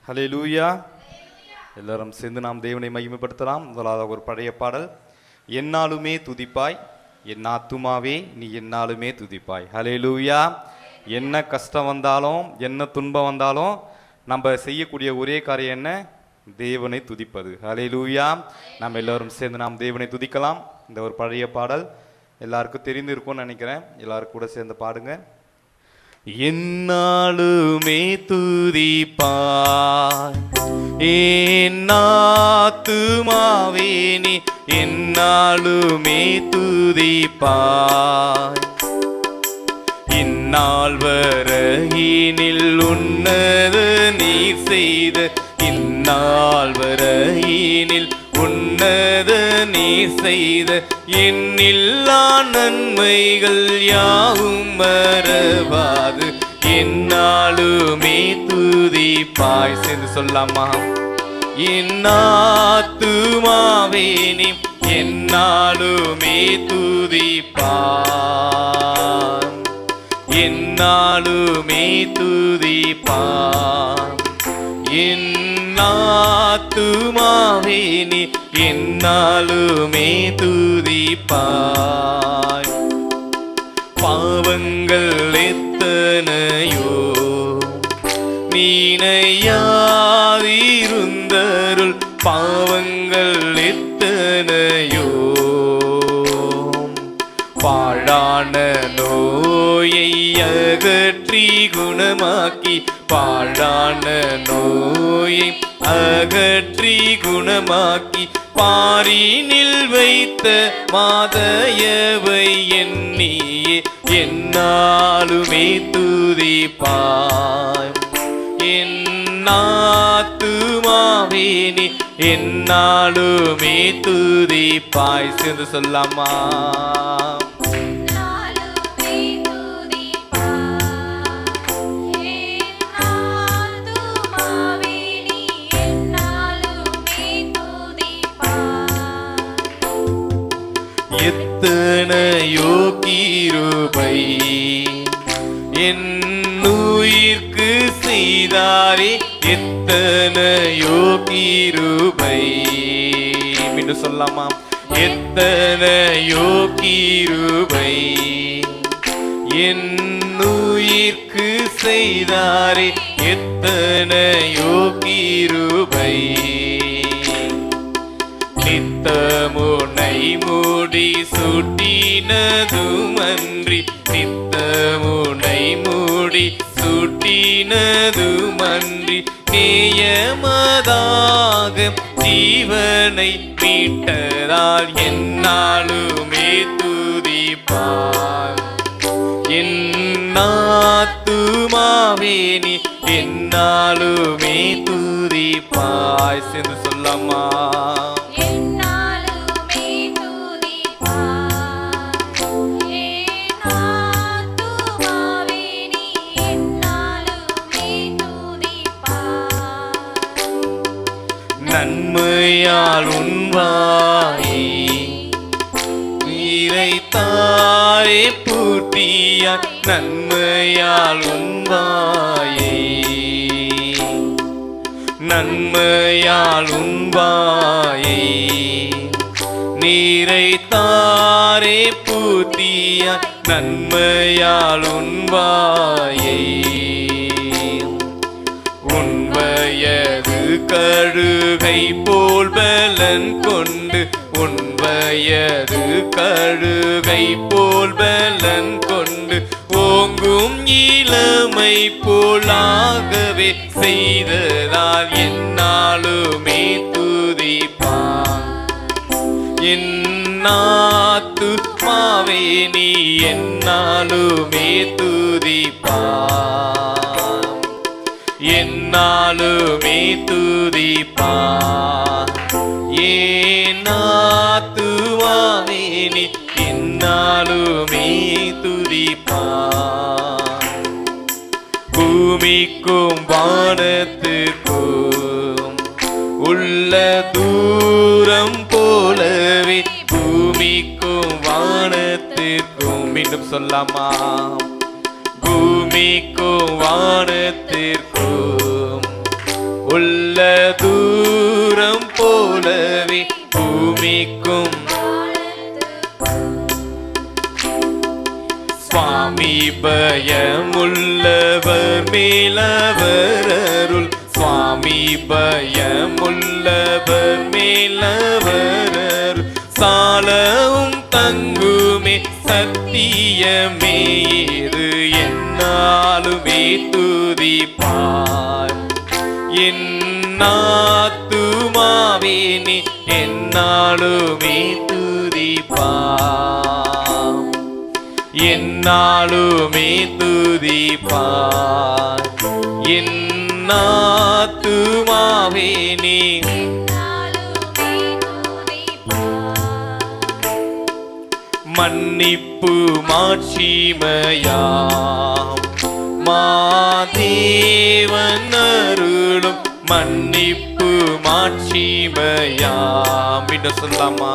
ஹல்லேலூயா. எல்லாரும் சேர்ந்து நாம் தேவனை மகிமைப்படுத்தலாம். முதலாவது ஒரு பழைய பாடல், என்னாலுமே துதிப்பாய் என் ஆத்துமாவே நீ என்னாலுமே துதிப்பாய். ஹல்லேலூயா. என்ன கஷ்டம் வந்தாலும் என்ன துன்பம் வந்தாலும் நம்ம செய்யக்கூடிய ஒரே காரியம் என்ன? தேவனை துதிப்பது. ஹல்லேலூயா. நம்ம எல்லாரும் சேர்ந்து நாம் தேவனை துதிக்கலாம். இந்த ஒரு பழைய பாடல் எல்லாருக்கும் தெரிந்து இருக்கும்னு நினைக்கிறேன். எல்லாரும் கூட சேர்ந்து பாடுங்க. என்னாலுமே துதிப்பாய் என் ஆத்துமாவே நீ என்னாலுமே துதிப்பாய். இந்நாள் வரையினில் உன்னத நீர் செய்த இந்நாள் வரையினில் உன்னத நீர் செய்த எண்ணில்லா நன்மைகள் யாவும் மறவாது என்னாலுமே துதிப்பாய். சேர்ந்து சொல்லாமா? என் ஆத்துமாவே நீ என்னாலுமே துதிப்பாய் என்னாலுமே துதிப்பாய். என் ஆத்துமாவே நீ என்னாலுமே துதிப்பாய். பாவங்கள் எத்தனையோ நீனையாதிருந்தருள் பாவங்கள் எத்தனையோ பாழான நோயை அகற்றி குணமாக்கி பாழான நோயை அகற்றி குணமாக்கி பாரினில் வைத்த மாதயவை எண்ணியே என்னாலுமே துதிப்பாய். என் ஆத்துமாவே நீ என்னாலுமே துதிப்பாய். சேர்ந்து சொல்லாமா? எத்தனையோ கிருபை என் உயிர்க்கு செய்தாரே எத்தனையோ கிருபை. மீண்டும் சொல்லாமா? எத்தனையோ கிருபை என் உயிர்க்கு செய்தாரே எத்தனையோ கிருபை. நித்தமுனை மூடி சுட்டினதுமன்றி நித்தமுனை மூடி சுட்டினதுமன்றி நேயமதாக ஜீவனை மீட்டதால் என்னாலுமே துதிப்பாய். என் ஆத்துமாவே நீ என்னாலுமே துதிப்பாய். சேர்ந்து சொல்லாமா? நன்மையால் உன்வாயை இறைத்தாரே பூர்த்தியாய் நன்மையால் உன்வாயை நன்மையால் உன்வாயை நீரைத்தாரே பூர்த்தியாய் நன்மையால் உன்வாயை. உன்வயது கழுகை போல் பலன் கொண்டு உன்வயது கழுகை போல் பலன் கொண்டு ஓங்கும் இளமை போலாகவே செய்ததால் என்னாலுமே துதிப்பாய். என் ஆத்துமாவே நீ என்னாலுமே துதிப்பாய் என்னாலுமே துதிப்பாய். என் ஆத்துமாவே நீ என்னாலுமே துதிப்பாய். பூமிக்கும் வானத்துக்கும் உள்ள தூரம் போலவே பூமிக்கும் வானத்திற்கும். மீண்டும் சொல்லாமா? பூமிக்கும் வானத்திற்கும் உள்ள தூரம் போலவே பூமிக்கும் சுவாமி பயமுள்ளவர் மேலவர் அருள் சுவாமி பயமுள்ளவர் மேலவர் அருள் சாலவும் தங்குமே சத்தியமே இது என்னாலுமே துதிப்பார் என்னாத்துமாவே நீ என்னாலுமே துதிப்பார் என்னாலுமே துதிப்பார் என்னாத்துமாவே நீ மன்னிப்பு மாட்சிமையாம் மாதேவன் அருளும் மன்னிப்பு மாட்சிமையாம் என்று சொல்லாமா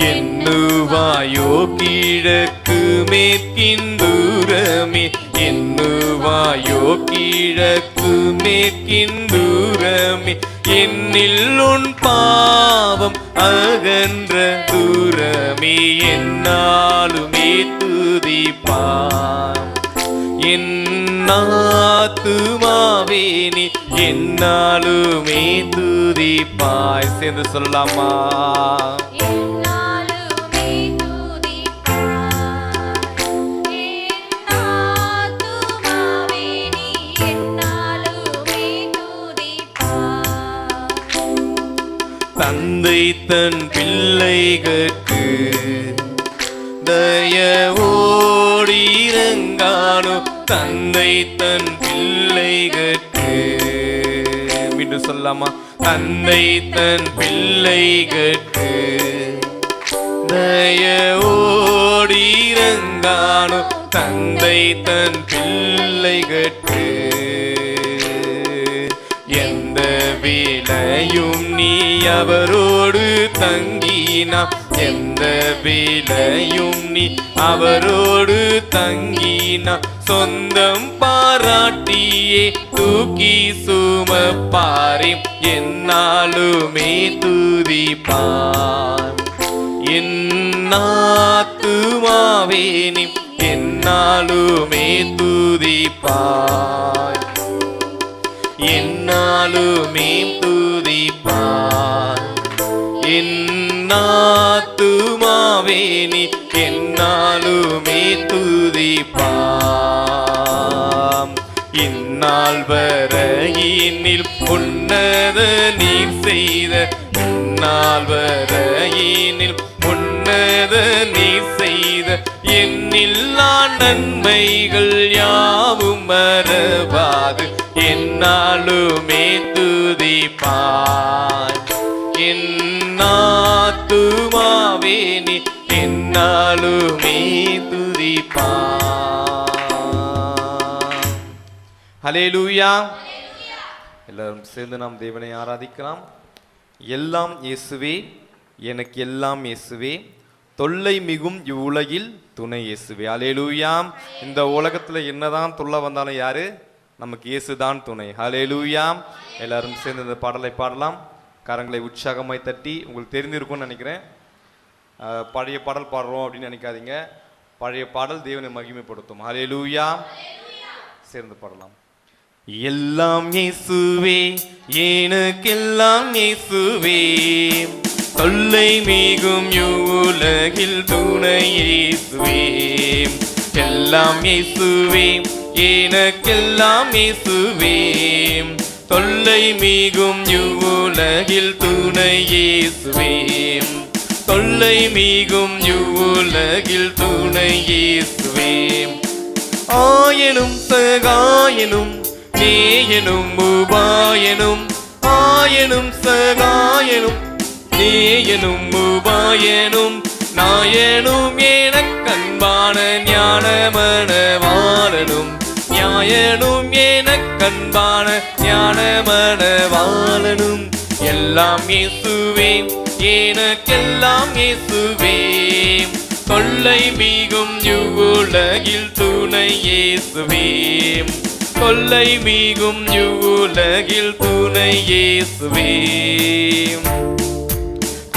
எண்ணுவாயோ கிழக்கு மேற்கின் தூரமே எண்ணுவாயோ கிழக்கு மேற்கின் தூரமே என்னில் உன் பாவம் அகன்ற தூரமே என்னாலுமே துதிப்பார் என்னாத்துமாவே நீ என்னாலுமே துதிப்பாய் சேர்ந்து சொல்லாமா தந்தை தன் பிள்ளைகட்கு தயவோடிரங்கானோ தந்தை தன் பிள்ளைகட்கு மீண்டும் சொல்லாமா தந்தை தன் பிள்ளைகட்கு தயவோடிரங்கானோ தந்தை தன் பிள்ளைகட்கு எந்த வேளையும் நீ அவரோடு தங்கினா எந்த வேளையும் நீ அவரோடு தங்கினா சொந்தம் பாராட்டியே தூக்கி சுமப்பாரே என்னாலுமே துதிப்பார் என்னாத்துமாவே நீ என்னாலுமே துதிப்பார் என்னாலுமே துதிப்பார் என்னாத்துமாவே நீ என்னாலுமே துதிப்பார் இந்நாள் வரையினில் உன்னத நீர் செய்த இந்நாள் வரையினில் உன்னத நீர் செய்த என்னில்லா நன்மைகள் யாவும் மறவாது என்னாலுமே துதிப்பார் என்னாத்துமாவே நீ என்னாலுமே துதிப்பார். ஹல்லேலூயா. எல்லாரும் சேர்ந்து நாம் தேவனை ஆராதிக்கலாம். எல்லாம் இயேசுவே, எனக்கு எல்லாம் இயேசுவே, தொல்லை மிகும் இவ்வுலகில் துணை இயேசுவே. ஹல்லேலூயா. இந்த உலகத்துல என்னதான் தொல்லை வந்தாலும் யாரு? நமக்கு இயேசுதான் துணை. ஹல்லேலூயா. எல்லாரும் சேர்ந்து இந்த பாடலை பாடலாம். கரங்களை உற்சாகமாய் தட்டி. உங்களுக்கு தெரிந்திருக்கும்னு நினைக்கிறேன். பழைய பாடல் பாடுறோம் அப்படின்னு நினைக்காதீங்க. பழைய பாடல் தேவனை மகிமைப்படுத்தும். ஹல்லேலூயா. சேர்ந்து பாடலாம். எல்லாம் இயேசுவே, எனக்கெல்லாம் இயேசுவே, தொல்லை மிகும் இவ்வுலகில் துணை இயேசுவே. எல்லாம் இயேசுவே, எனக்கெல்லாம் இயேசுவே, தொல்லை மிகும் இவ்வுலகில் துணை இயேசுவே. தொல்லை மிகும் இவ்வுலகில் துணை இயேசுவே. ஆயனும் சகாயனும் நேயனும் உபாயனும், ஆயனும் சகாயனும் நேயனும் உபாயனும், நாயனும் எனக்கன்பான ஞானமணவாளனும், நியாயனும் எனக்கன்பான ஞானமணவாளனும், எல்லாம் இயேசுவே, எனக்கெல்லாம் இயேசுவே. கொள்ளை மிகும் இவ்வுலகில் துணை இயேசுவே, கொள்ளை மிகும் இவ்வுலகில் துணை இயேசுவே.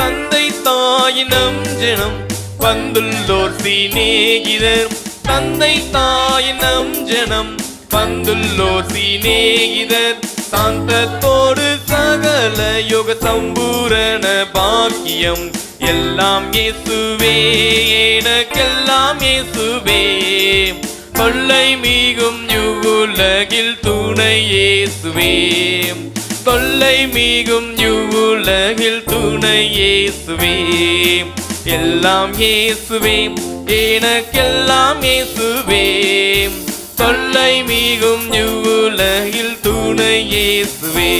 தந்தை தாயினம் ஜனம் வந்துள்ளோர் சிநேகிதர், தந்தை தாயினம் ஜனம் வந்துள்ளோர் சிநேகிதர். சாந்தத்தோடு சகல யோக சம்பூரண பாக்கியம் எல்லாம் இயேசுவே, எனக்கெல்லாம் இயேசுவே. கொள்ளை மிகும் இவ்வுலகில் துணை இயேசுவே, கொள்ளை மிகும் இவ்வுலகில் துணை இயேசுவே. எல்லாம் இயேசுவே, எனக்கெல்லாம் இயேசுவே. கொள்ளை மிகும் இவ்வுலகில் துணை இயேசுவே.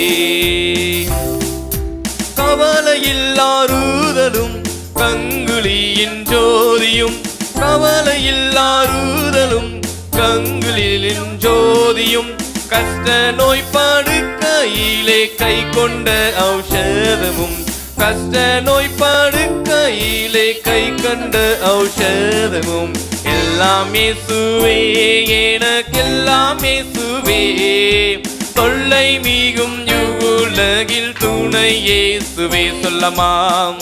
கவலையில்லாருதலும் கங்குலியின் ஜோதியும், கவலையில்லாருதலும் கங்குலியின் ஜோதியும். கஷ்ட நோய் படுக்கையிலே கை கொண்ட ஔஷதமும், கஷ்ட நோய் படுக்கையிலே கை கொண்ட ஔஷதமும். எல்லாம் இயேசுவே, எனக்கெல்லாம் இயேசுவே. கொள்ளை மிகும் இவ்வுலகில் துணை இயேசுவே. சொல்லமாம்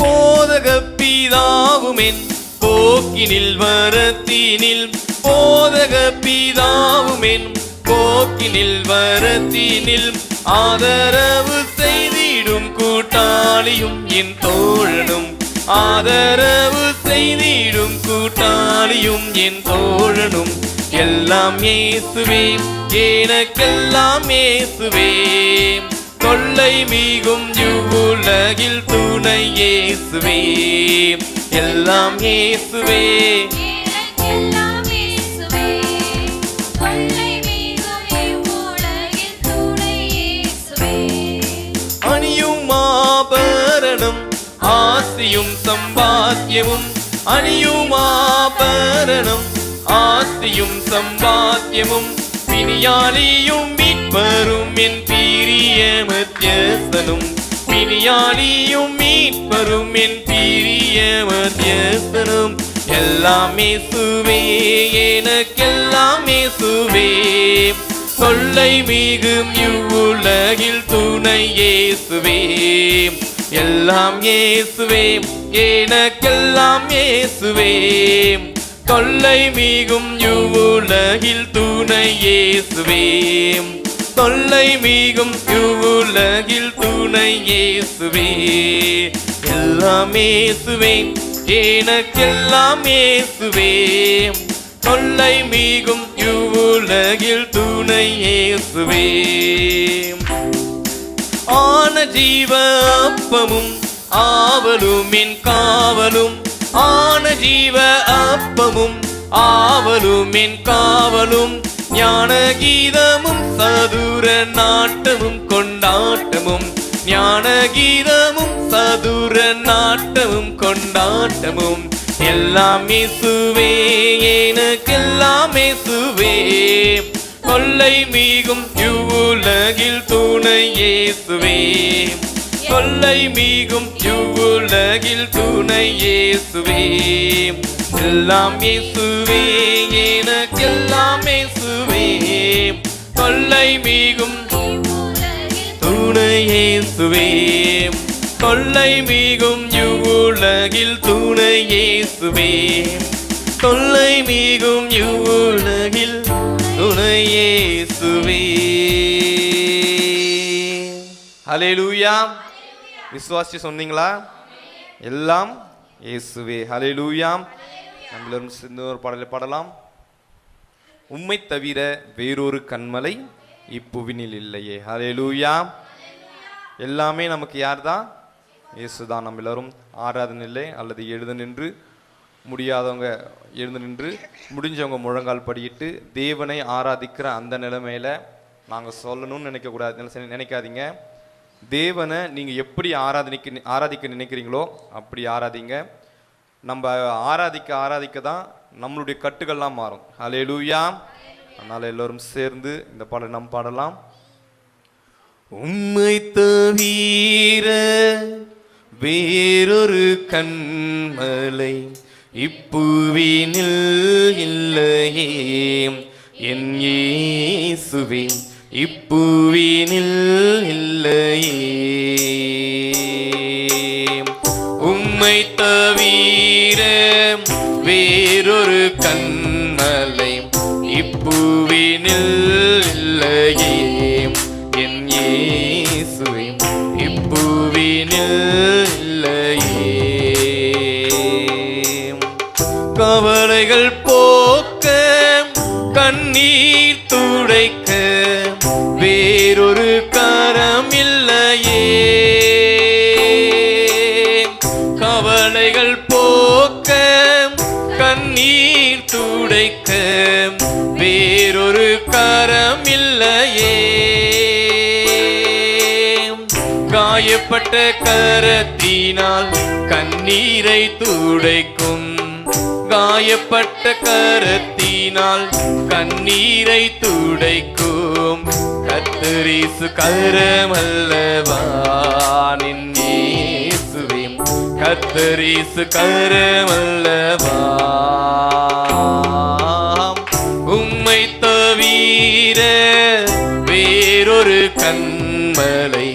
போதக பிதாவுமென் போக்கினில் வரத்தினில், போதக பிதாவுமென் போக்கினில் வரத்தினில். ஆதரவு செய்திடும் கூட்டாளியும் என் தோழனும், ஆதரவு செய்திடும் கூட்டாளியும் என் தோழனும். எல்லாம் இயேசுவே, எனக்கெல்லாம் இயேசுவே. கொள்ளை மிகும் இவ்வுலகில் துணை இயேசுவே. எல்லாம் இயேசுவே, அணியும் ஆபரணம் ஆசியும் சம்பாத்தியமும், அணியும் ஆபரணம் ஆசியும் சம்பாத்தியமும். பிணியாளியும் மீட்பரும் என் பிரிய மத்தியஸ்தனும், பிணியாளியும் மீட்பரும் என் பிரிய மத்தியஸ்தனும். எல்லாம் இயேசுவே, எனக்கெல்லாம் இயேசுவே. கொள்ளை மிகும் இவ்வுலகில் துணை இயேசுவே. எல்லாம் இயேசுவே, எனக்கெல்லாம் இயேசுவே. கொள்ளை மிகும் இவ்வுலகில் துணை இயேசுவே. கொள்ளை மிகும் இவ்வுலகில் துணை இயேசுவே. எல்லாம் இயேசுவே, எனக்கெல்லாம் இயேசுவே. கொள்ளை மிகும் இவ்வுலகில் துணை இயேசுவே. ஆன ஜீவ அப்பமும் ஆவலும் என் காவலும், ஆன ஜீவ அப்பமும் ஆவலும் என் காவலும். ஞான கீதமும் சதுர நாட்டமும் கொண்டாட்டமும், ஞான கீதமும் சதுர நாட்டமும் கொண்டாட்டமும். எல்லாம் இயேசுவே, எனக்கெல்லாம் இயேசுவே. கொள்ளை மிகும் இவ்வுலகில் துணை இயேசுவே. கொள்ளை மிகும் இவ்வுலகில் துணை இயேசுவே. எல்லாம் இயேசுவே, எனக்கெல்லாம் இயேசுவே. கொள்ளை மிகும் துணை இயேசுவே. கொள்ளை மிகும் இவ்வுலகில் துணை இயேசுவே. கொள்ளை மிகும் இவ்வுலகில் துணை இயேசுவே. ஹல்லேலூயா. விசுவாசி சொன்னீங்களா? எல்லாம் இயேசுவே. ஹல்லேலூயா. நம்மளும் சேர்ந்து ஒரு பாடலை பாடலாம். உம்மை தவிர வேறொரு கண்மலை இப்புவினில் இல்லையே. ஹல்லேலூயா. எல்லாமே நமக்கு யார் தான்? இயேசுதான். நம்ம எல்லாரும் ஆராதனையிலே அல்லது எழுத நின்று, முடியாதவங்க எழுந்து நின்று, முடிஞ்சவங்க முழங்கால் படியிட்டு தேவனை ஆராதிக்கிற அந்த நிலைமையில நாங்கள் சொல்லணும்னு நினைக்காதீங்க. தேவனை நீங்கள் எப்படி ஆராதிக்க நினைக்கிறீங்களோ அப்படி ஆராதிங்க. நம்ம ஆராதிக்க ஆராதிக்க தான் நம்மளுடைய கட்டுகள்லாம் மாறும். ஹல்லேலூயா. அதனால எல்லோரும் சேர்ந்து இந்த பாடலை நாம் பாடலாம். உம்மை தவிர வேறொரு கண்மலை இப்புவினில் இல்லையே, என் இயேசுவே இப்புவினில் இல்லையே. உம்மை தவிர வேறொரு கண்மலை இப்புவினில் இல்லையே, என் இயேசுவே இப்புவினில் இல்லையே. கவலைகள் போக்க கண்ணீர் துடைக்க வேறொரு கரம் இல்லையே, கவலைகள் போக்க கண்ணீர் துடைக்க வேறொரு கரம் இல்லையே. காயப்பட்ட கரத்தினால் கண்ணீரை துடைக்கும், காயப்பட்ட கரத்தினால் கண்ணீரை துடைக்கும் கர்த்தர் இயேசு கரமல்லவா, நின் இயேசுவே கர்த்தர் இயேசு கரமல்லவா. உம்மை தவிர வேறொரு கண்மலை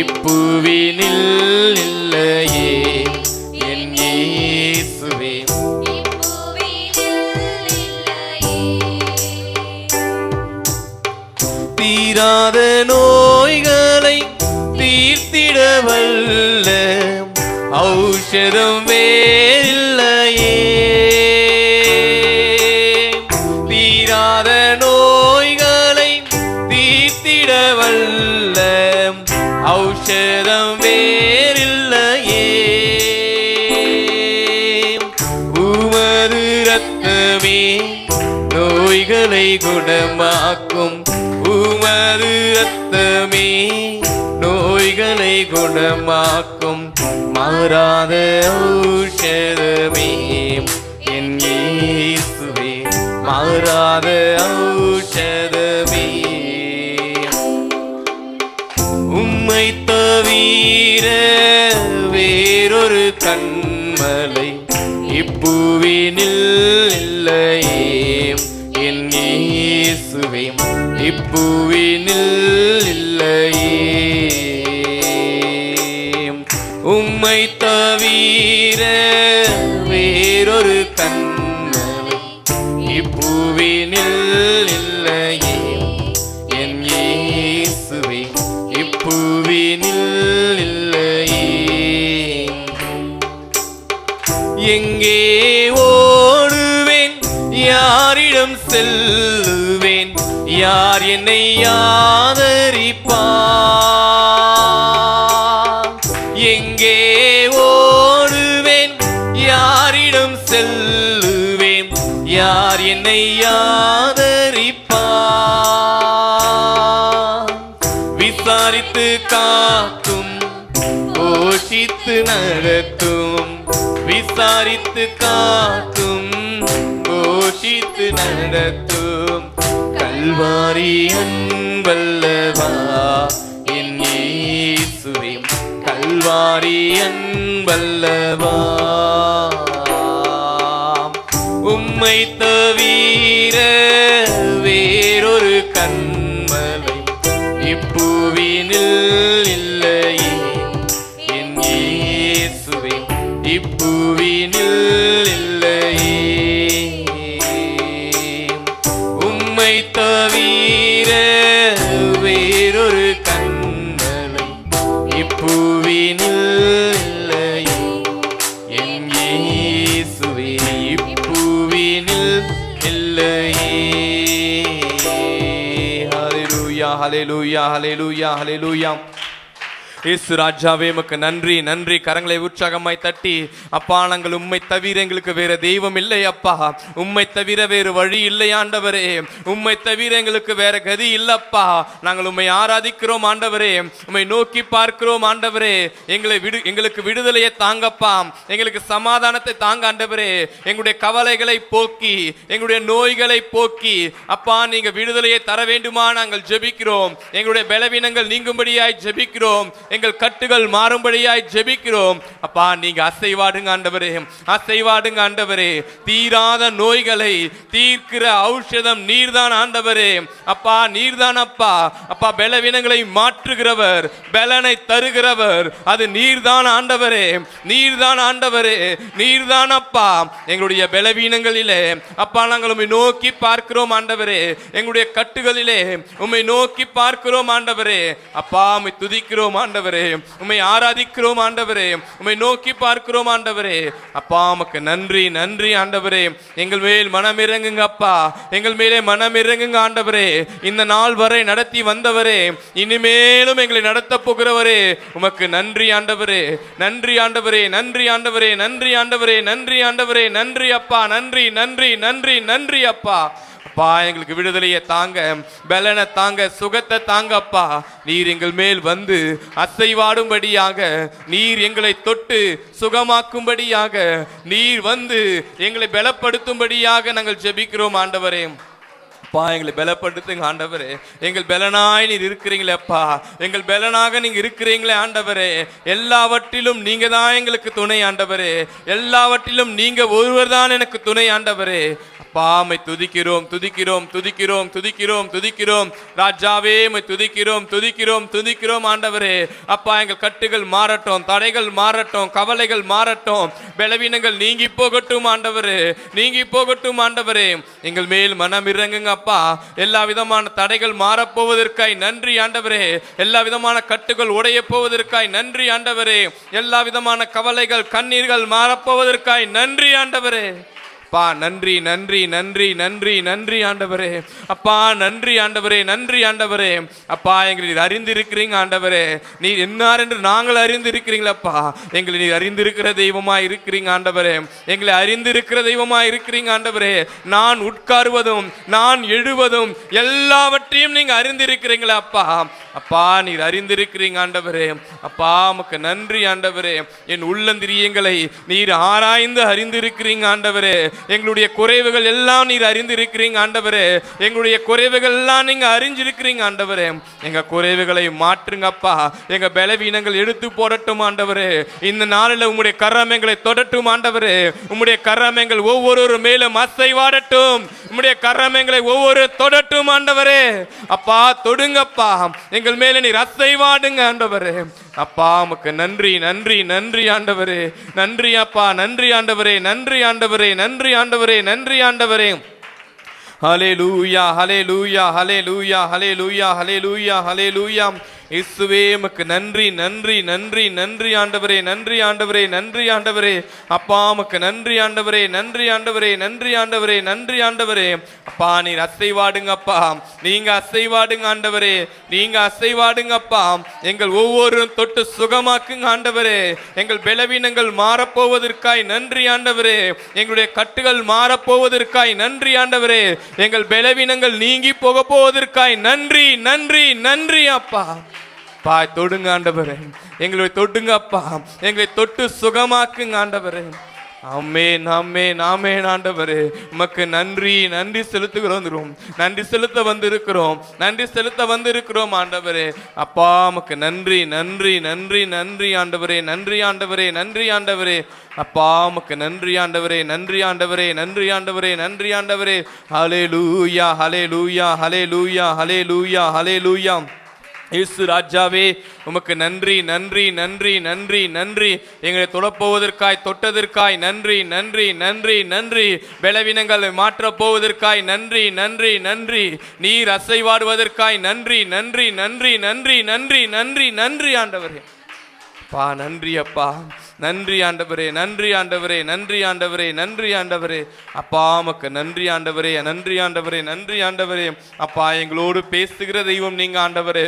இப்புவினில் இல்லையே, என் இயேசுவே தீராத நோய்களை தீர்த்திட வல்ல ஔஷதம் வேறில்லையே, தீராத நோய்களை தீர்த்திட வல்ல ஔஷதம் வேறில்லையே. உமது இரத்தமே நோய்களை குணமாக்கும், உமது இரத்தமே நோய்களை குணமாக்கும் மாறாத ஔஷதமே, என் இயேசுவே மாறாத ஔஷதமே. உம்மை தவிர வேறொரு கண்மலை இப்புவினில் இல்லையே, என் இயேசுவே இப்புவினில் இல்லையே. உம்மை தவிர வேறொரு கண்மலை இப்புவினில் இல்லையே, என் இயேசுவே இப்புவினில் இல்லையே. எங்கே ஓடுவேன், யாரிடம் செல்லுவேன், யார் என்னை ஆதரிப்பார்? எங்கே ஓடுவேன், யாரிடம் செல்லுவேன், யார் என்னை ஆதரிப்பார்? விசாரித்து காக்கும், போஷித்து நடத்தும், விசாரித்து காக்கும், போஷித்து நடத்தும் கல்வாரி அன்பல்லவா, என் இயேசுவே கல்வாரி அன்பல்லவா. உம்மை தவிர வேறொரு கண்மலை இப்புவினில் இல்லையே, என் இயேசுவே இப்புவினில் இல்லையே. உம்மை தவிர வேறொரு கண்மலை இப்புவினில் இல்லையே, என் இயேசுவே இப்புவினில் இல்லையே. ஹல்லேலூயா ஹல்லேலூயா ஹல்லேலூயா ஹல்லேலூயா. இயேசு ராஜாவே உமக்கு நன்றி நன்றி. கரங்களை உற்சாகமாய் தட்டி, அப்பா நாங்கள் உம்மை தவிர எங்களுக்கு வேற தெய்வம் இல்லை அப்பா, உம்மை தவிர வேறு வழி இல்லை ஆண்டவரே, உம்மை தவிர எங்களுக்கு வேற கதி இல்லப்பா. நாங்கள் உம்மை ஆராதிக்கிறோம் ஆண்டவரே, உம்மை நோக்கி பார்க்கிறோம் ஆண்டவரே. எங்களுக்கு விடுதலையை தாங்கப்பா, எங்களுக்கு சமாதானத்தை தாங்க ஆண்டவரே. எங்களுடைய கவலைகளை போக்கி, எங்களுடைய நோய்களை போக்கி அப்பா நீங்க விடுதலையை தர வேண்டுமா நாங்கள் ஜெபிக்கிறோம். எங்களுடைய பலவீனங்கள் நீங்கும்படியாய் ஜெபிக்கிறோம், எங்கள் கட்டுகள் மாறும்படியாய் ஜெபிக்கிறோம். அப்பா நீங்க அசைவாடுங்க ஆண்டவரே, அசைவாடுங்க ஆண்டவரே. தீராத நோய்களை தீர்க்கிற ஔஷதம் நீர்தான் ஆண்டவரே. அப்பா நீர்தான் அப்பா. அப்பா பலவீனங்களை மாற்றுகிறவர், பலனை தருகிறவர் அது நீர்தான் ஆண்டவரே, நீர்தான் ஆண்டவரே, நீர்தான் அப்பா. எங்களுடைய பலவீனங்களிலே அப்பா நாங்கள் உம்மை நோக்கி பார்க்கிறோம் ஆண்டவரே, எங்களுடைய கட்டுகளிலே உம்மை நோக்கி பார்க்கிறோம் ஆண்டவரே. அப்பா உம்மை துதிக்கிறோம் ஆண்டவரே, உம்மை ஆராதிக்கிறோம் ஆண்டவரே, உம்மை நோக்கி பார்க்கிறோம் ஆண்டவரே. அப்பா உமக்கு நன்றி நன்றி ஆண்டவரே. எங்கள் மேல் மனம் இறங்குங்க அப்பா, எங்கள் மேலே மனம் இறங்குங்க ஆண்டவரே. இந்த நாள் வரை நடத்தி வந்தவரே, இனிமேலும் எங்களை நடத்த போகிறவரே உமக்கு நன்றி ஆண்டவரே, நன்றி ஆண்டவரே, நன்றி ஆண்டவரே, நன்றி ஆண்டவரே, நன்றி ஆண்டவரே, நன்றி அப்பா, நன்றி நன்றி நன்றி நன்றி அப்பா. அப்பா எங்களுக்கு விடுதலையை தாங்க, பலனை தாங்க, சுகத்தை தாங்க அப்பா. நீர் எங்கள் மேல் வந்து அசைவாடும்படியாக, நீர் எங்களை தொட்டு சுகமாக்கும்படியாக, நீர் வந்து எங்களை பலப்படுத்தும்படியாக நாங்கள் ஜெபிக்கிறோம் ஆண்டவரே. அப்பா எங்களை பலப்படுத்துங்க ஆண்டவரே, எங்கள் பலனாய் நீர் இருக்கிறீங்களே அப்பா, எங்கள் பலனாக நீங்க இருக்கிறீங்களே ஆண்டவரே. எல்லாவற்றிலும் நீங்க தான் எங்களுக்கு துணை ஆண்டவரே, எல்லாவற்றிலும் நீங்க ஒருவர் தான் எனக்கு துணை ஆண்டவரே. அப்பா உம்மை துதிக்கிறோம் துதிக்கிறோம் துதிக்கிறோம் துதிக்கிறோம் துதிக்கிறோம் ராஜாவே, உம்மை துதிக்கிறோம் துதிக்கிறோம் துதிக்கிறோம் ஆண்டவரே. அப்பா எங்கள் கட்டுகள் மாறட்டும், தடைகள் மாறட்டும், கவலைகள் மாறட்டும், பலவீனங்கள் நீங்கி போகட்டும் ஆண்டவரே, நீங்கி போகட்டும் ஆண்டவரே. எங்கள் மேல் மனம் இறங்குங்க அப்பா. எல்லா விதமான தடைகள் மாறப்போவதற்காய் நன்றி ஆண்டவரே, எல்லா விதமான கட்டுகள் உடைய போவதற்காய் நன்றி ஆண்டவரே, எல்லா விதமான கவலைகள் கண்ணீர்கள் மாறப்போவதற்காய் நன்றி ஆண்டவரே. அப்பா நன்றி நன்றி நன்றி நன்றி நன்றி ஆண்டவரே. அப்பா நன்றி ஆண்டவரே, நன்றி ஆண்டவரே. அப்பா எங்களை நீர் அறிந்திருக்கிறீங்க ஆண்டவரே, நீர் என்னார் என்று நாங்கள் அறிந்திருக்கிறீங்களப்பா. எங்களை நீர் அறிந்திருக்கிற தெய்வமா இருக்கிறீங்க ஆண்டவரே, எங்களை அறிந்திருக்கிற தெய்வமா இருக்கிறீங்க ஆண்டவரே. நான் உட்காருவதும் நான் எழுவதும் எல்லாவற்றையும் நீங்க அறிந்திருக்கிறீங்களா அப்பா. அப்பா நீர் அறிந்திருக்கிறீங்க ஆண்டவரே. அப்பா உமக்கு நன்றி ஆண்டவரே. என் உள்ளந்திரியங்களை நீர் ஆராய்ந்து அறிந்திருக்கிறீங்க ஆண்டவரே. எங்களுடைய குறைவுகள் எல்லாம் நீர் அறிந்திருக்கிறீங்க ஆண்டவரே, எங்களுடைய குறைவுகள் எல்லாம் நீங்க அறிஞ்சிருக்கிறீங்க ஆண்டவரே. எங்க குறைவுகளை மாற்றுங்கப்பா, எங்க பலவீனங்கள் எடுத்து போடட்டும் ஆண்டவரே. இந்த நாளில் உம்முடைய கரம் எங்களை தொடட்டும் ஆண்டவரே, உம்முடைய கரம் எங்கள் ஒவ்வொரு மேலும் அசைவாடட்டும், உம்முடைய கரம் எங்களை ஒவ்வொரு தொடட்டும் ஆண்டவரே. அப்பா தொடுங்கப்பா, எங்கள் மேல நீர் அசைவாடுங்க ஆண்டவரே. அப்பா உமக்கு நன்றி நன்றி நன்றி ஆண்டவரே, நன்றி அப்பா, நன்றி ஆண்டவரே, நன்றி ஆண்டவரே, நன்றி ஆண்டவரே, நன்றி ஆண்டவரே. ஹல்லேலூயா ஹல்லேலூயா ஹல்லேலூயா ஹல்லேலூயா ஹல்லேலூயா ஹல்லேலூயா. இயேசுவே உமக்கு நன்றி நன்றி நன்றி நன்றி ஆண்டவரே, நன்றி ஆண்டவரே, நன்றி ஆண்டவரே. அப்பா உமக்கு நன்றி ஆண்டவரே, நன்றி ஆண்டவரே, நன்றி ஆண்டவரே, நன்றி ஆண்டவரே. அப்பா நீர் அசைவாடுங்கப்பா, நீங்க அசைவாடுங்க ஆண்டவரே, நீங்க அசைவாடுங்கப்பா. எங்கள் ஒவ்வொரு தொட்டு சுகமாக்குங்க ஆண்டவரே. எங்கள் பலவீனங்கள் மாறப்போவதற்காய் நன்றி ஆண்டவரே, எங்களுடைய கட்டுகள் மாறப்போவதற்காய் நன்றி ஆண்டவரே, எங்கள் பலவீனங்கள் நீங்கி போக போவதற்காய் நன்றி நன்றி நன்றி அப்பா. பா தொடுங்க ஆண்டவரே, எங்களை தொடுங்க அப்பா, எங்களை தொட்டு சுகமாக்குங்க ஆண்டவரே. ஆமென் ஆமென் ஆமென் ஆண்டவரே. உமக்கு நன்றி நன்றி செலுத்துகிறோம், நன்றி செலுத்த வந்திருக்கிறோம், நன்றி செலுத்த வந்திருக்கிறோம் ஆண்டவரே. அப்பா உமக்கு நன்றி நன்றி நன்றி நன்றி ஆண்டவரே, நன்றி ஆண்டவரே, நன்றி ஆண்டவரே. அப்பா உமக்கு நன்றி ஆண்டவரே, நன்றி ஆண்டவரே, நன்றி ஆண்டவரே, நன்றி ஆண்டவரே. ஹல்லேலூயா ஹல்லேலூயா ஹல்லேலூயா ஹல்லேலூயா ஹல்லேலூயா. இயேசு ராஜாவே உமக்கு நன்றி நன்றி நன்றி நன்றி நன்றி. எங்களை தொடப்போவதற்காய் தொட்டதற்காய் நன்றி நன்றி நன்றி நன்றி. பலவீனங்களை மாற்றப் போவதற்காய் நன்றி நன்றி நன்றி. நீர் அசைவாடுவதற்காய் நன்றி நன்றி நன்றி நன்றி நன்றி நன்றி நன்றி ஆண்டவரே. அப்பா நன்றி அப்பா, நன்றி ஆண்டவரே, நன்றி ஆண்டவரே, நன்றி ஆண்டவரே, நன்றி ஆண்டவரே. அப்பா உமக்கு நன்றி ஆண்டவரே, நன்றி ஆண்டவரே, நன்றி ஆண்டவரே. அப்பா எங்களோடு பேசுகிற தெய்வம் நீங்க ஆண்டவரே,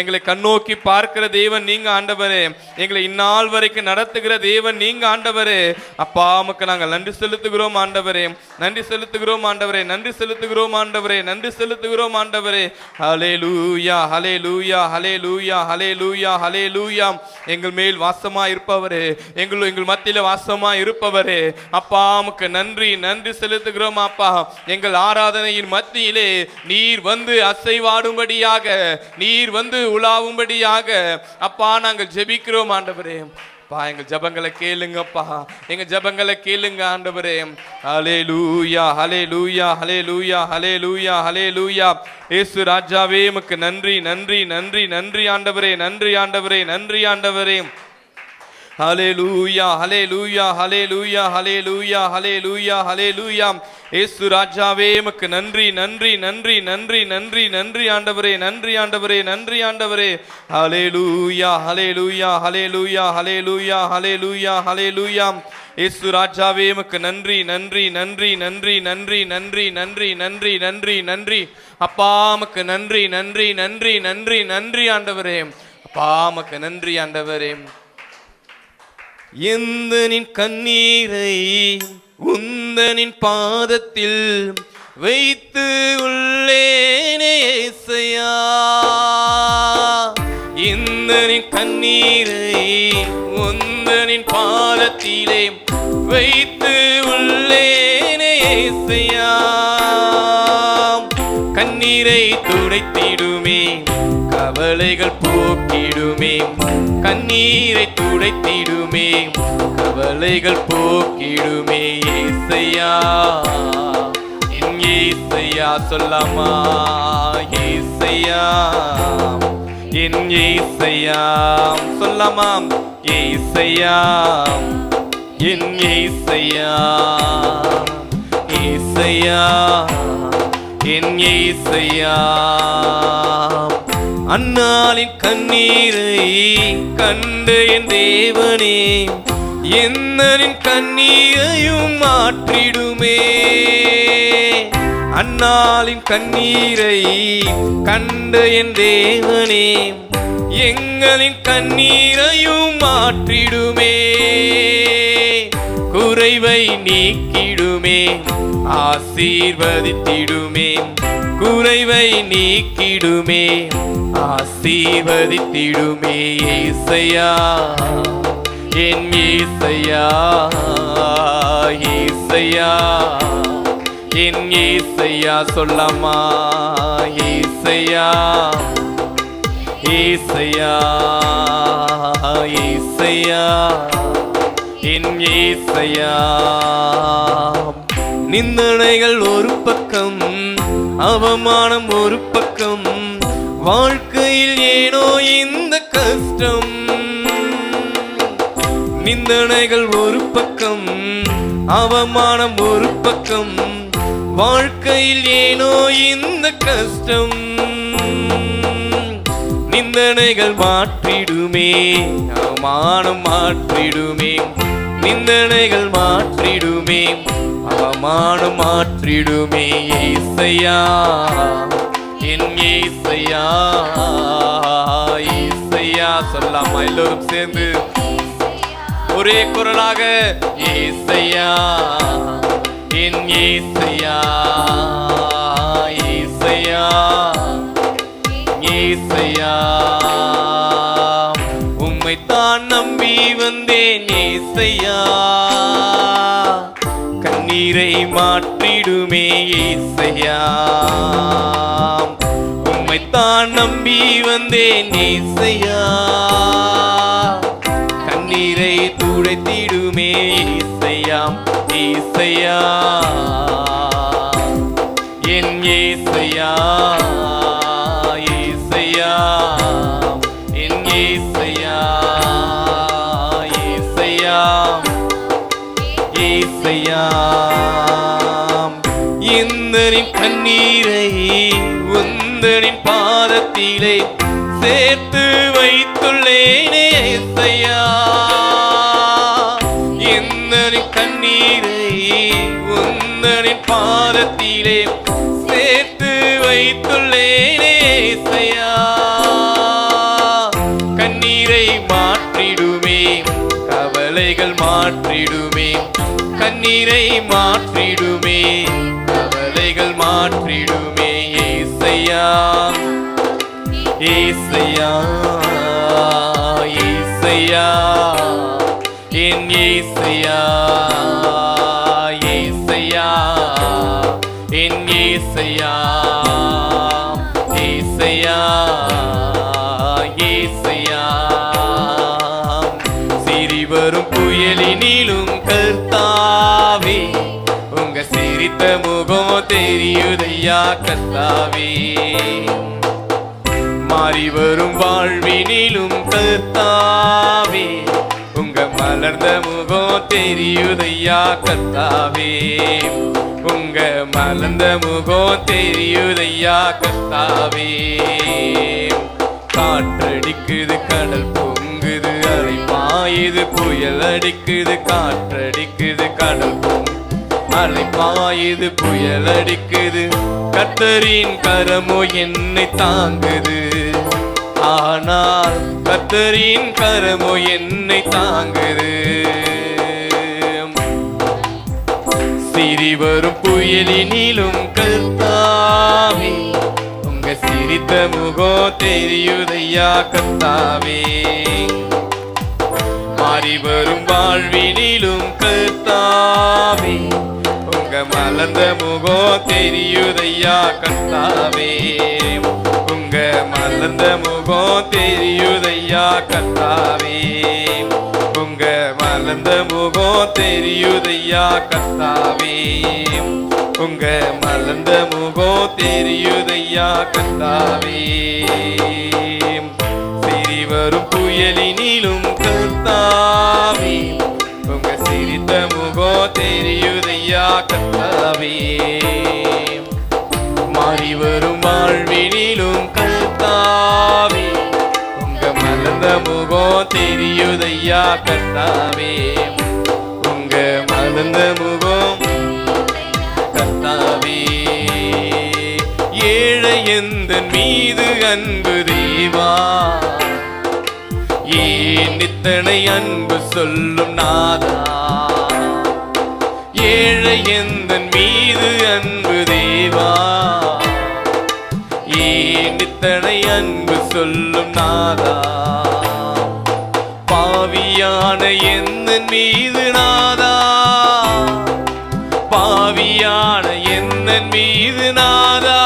எங்களை கண்ணோக்கி பார்க்கிற தெய்வம் நீங்க ஆண்டவரே, எங்களை இந்நாள் வரைக்கும் நடத்துகிற தேவன் நீங்க ஆண்டவரே. அப்பா உமக்கு நாங்கள் நன்றி செலுத்துகிறோம் ஆண்டவரே, நன்றி செலுத்துகிறோம் ஆண்டவரே, நன்றி செலுத்துகிறோம் ஆண்டவரே, நன்றி செலுத்துகிறோம் ஆண்டவரே. ஹல்லேலூயா, ஹல்லேலூயா, ஹல்லேலூயா, ஹல்லேலூயா, ஹல்லேலூயா. எங்கள் மேல் வாசமா இருப்பவரே, எங்கள் மத்தியில வாசமா இருப்பவரே, அப்பா உமக்கு நன்றி, நன்றி செலுத்துகிறோம் அப்பா. எங்கள் ஆராதனையின் மத்தியிலே நீர் வந்து அசைவாடும்படியாக, நீர் வந்து உலாவும்படியாக அப்பா நாங்கள் ஜெபிக்கிறோம் ஆண்டவரே. அப்பா எங்கள் ஜெபங்களை கேளுங்கப்பா, எங்க ஜெபங்களை கேளுங்க ஆண்டவரே. ஹல்லேலூயா, ஹல்லேலூயா, ஹல்லேலூயா, ஹல்லேலூயா, ஹல்லேலூயா. இயேசு ராஜாவே உமக்கு நன்றி, நன்றி, நன்றி, நன்றி ஆண்டவரே, நன்றி ஆண்டவரே, நன்றி ஆண்டவரே. ஹல்லேலூயா, ஹல்லேலூயா, ஹல்லேலூயா, ஹல்லேலூயா, ஹல்லேலூயா, ஹல்லேலூயா. இயேசு ராஜாவே உமக்கு நன்றி, நன்றி, நன்றி, நன்றி, நன்றி, நன்றி ஆண்டவரே, நன்றி ஆண்டவரே, நன்றி ஆண்டவரே. ஹல்லேலூயா, ஹல்லேலூயா, ஹல்லேலூயா, ஹல்லேலூயா, ஹல்லேலூயா, ஹல்லேலூயா. இயேசு ராஜாவே உமக்கு நன்றி, நன்றி, நன்றி, நன்றி, நன்றி, நன்றி, நன்றி, நன்றி, நன்றி, நன்றி. அப்பா உமக்கு நன்றி, நன்றி, நன்றி, நன்றி, நன்றி ஆண்டவரே. அப்பா உமக்கு நன்றி ஆண்டவரே. எந்தனின் கண்ணீரை உந்தனின் பாதத்தில் வைத்து உள்ளேனே இயேசையா, எந்தனின் கண்ணீரை உந்தனின் பாதத்திலே வைத்து உள்ளேனே இயேசையா. கண்ணீரை துடைத்திடுமே, கவலைகள் போக்கிடுமே, கண்ணீரை துடைத்திடுமே, கவலைகள் போக்கிடுமே இயேசையா, என் இயேசையா. சொல்லாமா இயேசையா, என் இயேசையா. சொல்லாமா இயேசையா, என் இயேசையா, இயேசையா, என் இயேசையா. அன்னாளின் கண்ணீரை கண்டு என் தேவனே, என்னரின் கண்ணீரையும் மாற்றிடுமே. அன்னாளின் கண்ணீரை கண்டு என் தேவனே, எங்களின் கண்ணீரையும் மாற்றிடுமே. குறைவை நீக்கிடுமே, ஆசீர்வதித்திடுமே, குறைவை நீக்கிடுமே, ஆசீர்வதித்திடுமே இயேசையா, என் இயேசையா, இயேசையா, என் இயேசையா. சொல்லாமா இயேசையா, இயேசையா, இயேசையா, என் இயேசையா. நிந்தனைகள் ஒரு பக்கம், அவமானம் ஒரு பக்கம், வாழ்க்கையில் ஏனோ இந்த கஷ்டம். நிந்தனைகள் ஒரு பக்கம், அவமானம் ஒரு பக்கம், வாழ்க்கையில் ஏனோ இந்த கஷ்டம். நிந்தனைகள் மாற்றிடுமே, அவமானம் மாற்றிடுமே, நிந்தனைகள் மாற்றிடுமே, அவமானம் மாற்றிடுமே இயேசையா, என் இயேசையா, இயேசையா. சொல்லாமா எல்லோரும் சேர்ந்து ஒரே குரலாக இயேசையா, என் இயேசையா, இயேசையா, இயேசையா. உம்மைத்தான் நம்பி வந்தேன் இயேசையா, கண்ணீரை மாற்றிடுமே இயேசையா. உம்மைத்தான் நம்பி வந்தேன் இயேசையா, கண்ணீரை துடைத்திடுமே இயேசையா, இயேசையா, என் இயேசையா, இயேசையா, என் இயேசையா, இயேசையா, இயேசையா. எந்தனின் கண்ணீரை உந்தனின் பாதத்திலே சேர்த்து வைத்துள்ளேனே இயேசையா, கண்ணீரை உந்தனின் பாதத்திலே சேர்த்து வைத்துள்ளேனே ஏசையா. கண்ணீரை மாற்றிடுமே, கவலைகள் மாற்றிடுமே, கண்ணீரை மாற்றிடுமே, கவலைகள் மாற்றிடுமே ஏசையா. ஏசையா ஏசையா என் ஏசையா. ஏசையா என் ஏசையா. ஏசையா ஏசையா. சிறிவரும் புயலினிலும் கர்த்தாவே, உங்க சிரித்த முகம் தெரியுதையா கர்த்தாவே. மாறி வரும் வாழ்வினிலும் கர்த்தாவே, உங்க மலர்ந்த முகம் தெரியுதையா கர்த்தாவே. உங்க மலர்ந்த முகம் தெரியுதையா கர்த்தாவே. காற்றடிக்குது, கடல் பொங்குது, அலை பாயுது, புயல் அடிக்குது. காற்றடிக்குது, கடல் பொங்குது, அலை பாயுது, புயல் அடிக்குது. கர்த்தரின் கரமோ என்னை தாங்குது. ஆனால் கர்த்தரின் கரமோ என்னை தாங்குது. சிறிவரும் புயலினிலும் கர்த்தாவே, உங்க சிரித்த முகம் தெரியுதையா கர்த்தாவே. மாறி வரும் வாழ்வினிலும் கர்த்தாவே, உங்க மலர்ந்த முகம் தெரியுதையா கர்த்தாவே. உங்க மலர்ந்த முகம் தெரியுதையா கர்த்தாவே. உங்க மலர்ந்த முகம் தெரியுதையா கர்த்தாவே. உங்க மலர்ந்த முகம் தெரியுதையா கர்த்தாவே. சிறிவரும் புயலினிலும் கர்த்தாவே, உங்க சிரித்த முகம் தெரியுதையா கர்த்தாவே. மாறி வரும் வாழ்வினிலும் கர்த்தாவே, உங்க மலர்ந்த முகம் தெரியுதையா கர்த்தாவே. உங்க மலர்ந்த முகம் கர்த்தாவே. ஏழை எந்தன் மீது அன்பு தேவா, ஏன் இத்தனை அன்பு சொல்லும் நாதா. ஏழை எந்தன் மீது அன்பு தேவா, ஏன் இத்தனை அன்பு சொல்லும் நாதா. பாவியான எந்தன் மீது நாதா, பாவியான எந்தன் மீது நாதா,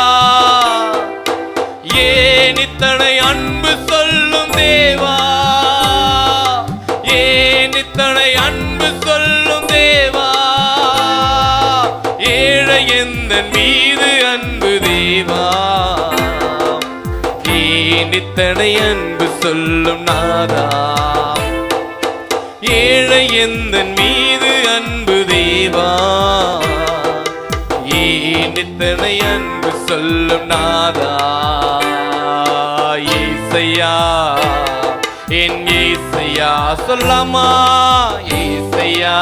ஏன் இத்தனை அன்பு சொல்லும் தேவா. ஏன் இத்தனை அன்பு சொல்லும் தேவா. ஏழை எந்தன் மீது அன்பு தேவா, ஏன் இத்தனை அன்பு சொல்லும் நாதா. ஏழை எந்தன் மீது அன்பு தேவா, ஏன் இத்தனை அன்பு சொல்லும் நாதா. ஏசையா என் ஏசையா. சொல்லாமா ஏசையா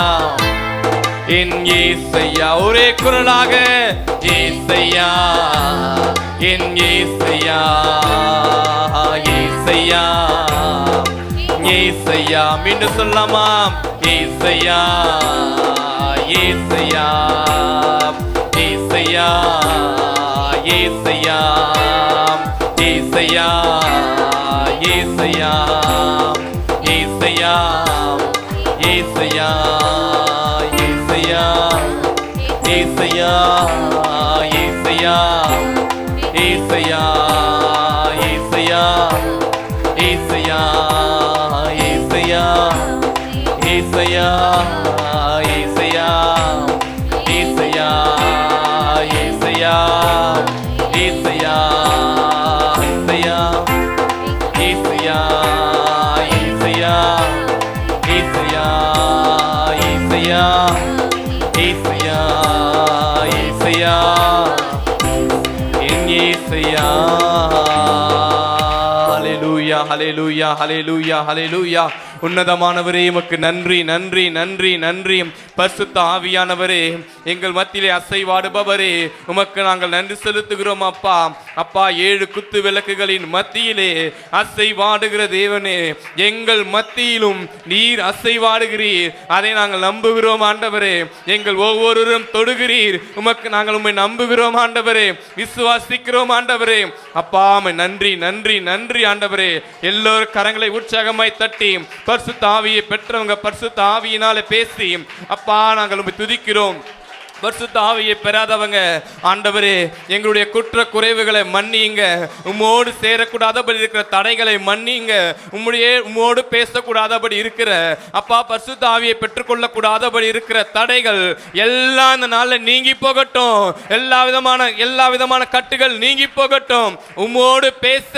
என் ஏசையா. ஒரே குரலாக ஏசையா என் ஏசையா. ஏசையா ஏசையா. மீண்டும் சொல்லாமா ஏசையா ஏசையா. ஏசையா ஏசையா. ஏசையா ஏசையா. ஏசையா ஏசையா. ஏசையா ஏசையா. ஏசையா ஏசையா. ஏசையா ஏசையா. ஏசையா ஏசையா. ஏசையா ஏசையா. ஏசையா ஏசையா. ஏசையா ஏசையா. ஏசையா ஏசையா. ஏசையா ஏசையா. என் ஏசையா. ஹல்லேலூயா ஹல்லேலூயா ஹல்லேலூயா ஹல்லேலூயா. உன்னதமானவரே உமக்கு நன்றி நன்றி நன்றி நன்றி. பரிசுத்த ஆவியானவரே, எங்கள் மத்தியிலே அசைவாடுபவரே, உமக்கு நாங்கள் நன்றி செலுத்துகிறோம் அப்பா. அப்பா, 7 குத்து விளக்குகளின் மத்தியிலே அசைவாடுகிற தேவனே, எங்கள் மத்தியிலும் நீர் அசைவாடுகிறீர். அதை நாங்கள் நம்புகிறோம் ஆண்டவரே. எங்கள் ஒவ்வொருவரும் தொடுகிறீர். உமக்கு நாங்கள் உம்மை நம்புகிறோம் ஆண்டவரே, விசுவாசிக்கிறோம் ஆண்டவரே. அப்பா, நன்றி நன்றி நன்றி ஆண்டவரே. எல்லோரும் கரங்களை உற்சாகமாய் தட்டி பரிசுத்த ஆவியை பெற்றவங்க பரிசுத்த ஆவியினாலே பேசி அப்பா நாங்கள் உம்மை துதிக்கிறோம். பரிசுத்த ஆவியை பெறாதவங்க ஆண்டவரே, எங்களுடைய குற்ற குறைவுகளை மன்னியுங்க. உம்மோடு சேரக்கூடாதபடி இருக்கிற தடைகளை மன்னியுங்க. உம்மோடு பேசக்கூடாதபடி இருக்கிற அப்பா பரிசுத்த ஆவியை பெற்றுக்கொள்ளக்கூடாதபடி இருக்கிற தடைகள் எல்லாம் இந்த நாளில் நீங்கி போகட்டும். எல்லா விதமான கட்டுகள் நீங்கி போகட்டும். உம்மோடு பேச,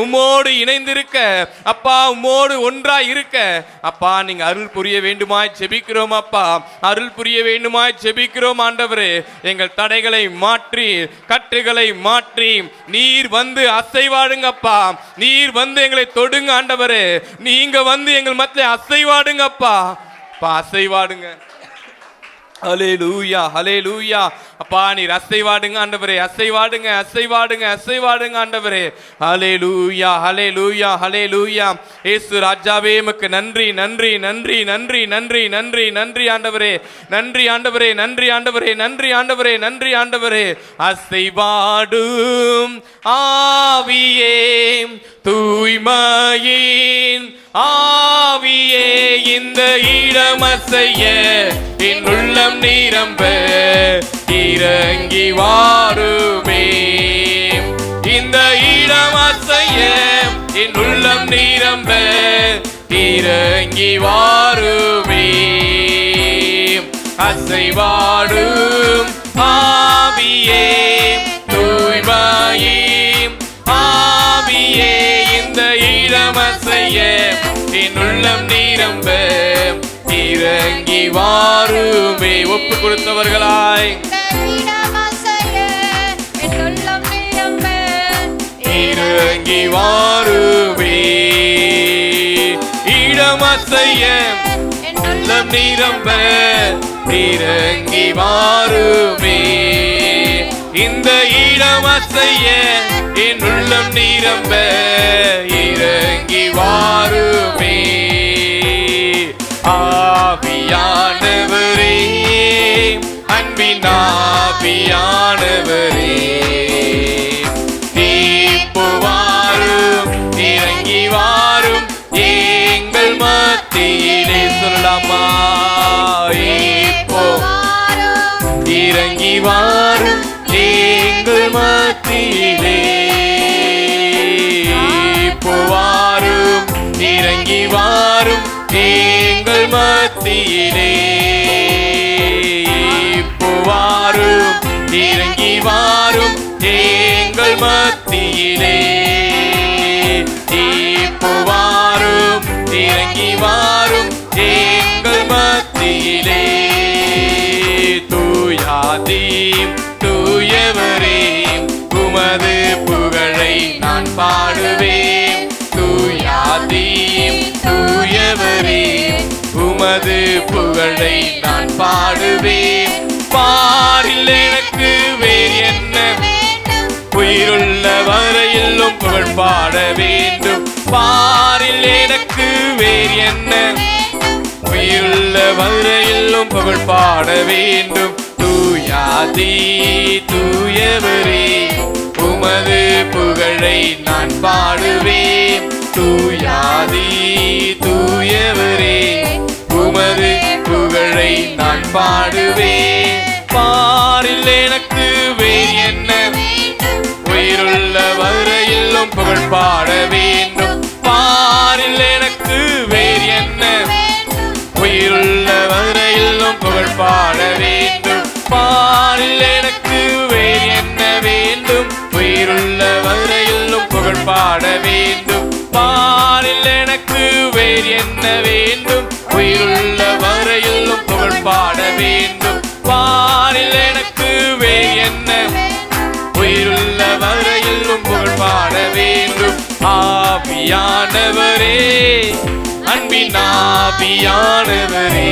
உம்மோடு இணைந்திருக்க, அப்பா உம்மோடு ஒன்றாய் இருக்க அப்பா நீங்க அருள் புரிய வேண்டுமாய் ஜெபிக்கிறோம். அப்பா அருள் புரிய வேண்டுமாய் ஜெபிக்கிறோம் ஆண்டவரே. எங்கள் தடைகளை மாற்றி, கட்டுகளை மாற்றி நீர் வந்து அசைவாடுங்கப்பா. நீர் வந்து எங்களை தொடுங்க ஆண்டவரே. நீங்க வந்து எங்கள் மத்தியிலே அசைவாடுங்கப்பா. அசைவாடுங்க. ஹல்லேலூயா ஹல்லேலூயா. அப்பா நீர் அசைவாடுங்க ஆண்டவரே. அசைவாடுங்க அசைவாடுங்க அசைவாடுங்க ஆண்டவரே. ஹல்லேலூயா ஹல்லேலூயா ஹல்லேலூயா. இயேசு ராஜாவே உமக்கு நன்றி நன்றி நன்றி நன்றி நன்றி நன்றி நன்றி ஆண்டவரே. நன்றி ஆண்டவரே. நன்றி ஆண்டவரே. நன்றி ஆண்டவரே. நன்றி ஆண்டவரே. அசைவாடும் ஆவியே, தூய்மையின் ஆவியே, இந்த இடம் அசைய என் உள்ளம் நிரம்ப இறங்கி வாருமே. இந்த இடம் அசைய என் உள்ளம் நிரம்ப இறங்கி வாருமே. அசைவாடும் ஆவியே, தூய்மையின் ஆவியே, இந்த இடம் அசைய என் உள்ளம் நிரம்ப இறங்கி வாருமே. ஒப்பு கொடுத்தவர்களாய் இறங்கி வாருமே. இடம் அசைய உள்ளம் நிரம்ப இறங்கி வாருமே. இந்த இடம் அசைய என் உள்ளம் நிரம்ப இறங்கி வாருமே. ஆவியானவரே, அன்பின் ஆவியானவரே, இப்போ வாரும், இறங்கி வாரும் எங்கள் மத்தியிலே. சொல்லலாமா? இப்போ இறங்கி வாரும் எங்கள் மத்தியிலே. இப்போ வாரும், இறங்கி வாரும் எங்கள் மத்தியிலே. இப்போ வாரும், இறங்கி வாரும் எங்கள் மத்தியிலே. இப்போ வாரும், இறங்கி வாரும் எங்கள் மத்தியிலே. தூயாதி தூயவரே, உமது புகழை நான் பாடுவேன். தூயாதி தூயவரே, உமது புகழை நான் பாடுவேன். பாரில் எனக்கு வேறு என்ன, உயிருள்ள வரையிலும் புகழ் பாட வேண்டும். பாரில் எனக்கு வேறு என்ன, உயிருள்ள வரையிலும் புகழ் பாட வேண்டும். தூயாதி தூயவரே, உமது புகழை நான் பாடுவேன். தூயாதி தூயவரே, உமது புகழை நான் பாடுவேன். பாரில் எனக்கு வேறு என்ன, உயிருள்ள வரையிலும் புகழ் பாட வேண்டும். பாரில் எனக்கு வேறு என்ன, உயிருள்ள வரையிலும் புகழ் பாட வேண்டும். பாரில் எனக்கு வேறு என்ன வேண்டும், உயிருள்ள வரையிலும் புகழ் பாட வேண்டும். பாரில் எனக்கு வேறு என்ன வேண்டும், உயிருள்ள வரையிலும் புகழ் பாட வேண்டும். பாரில் எனக்கு வேறு என்ன, உயிருள்ள வரையிலும் புகழ் பாட வேண்டும். ஆவியானவரே, அன்பின் ஆவியானவரே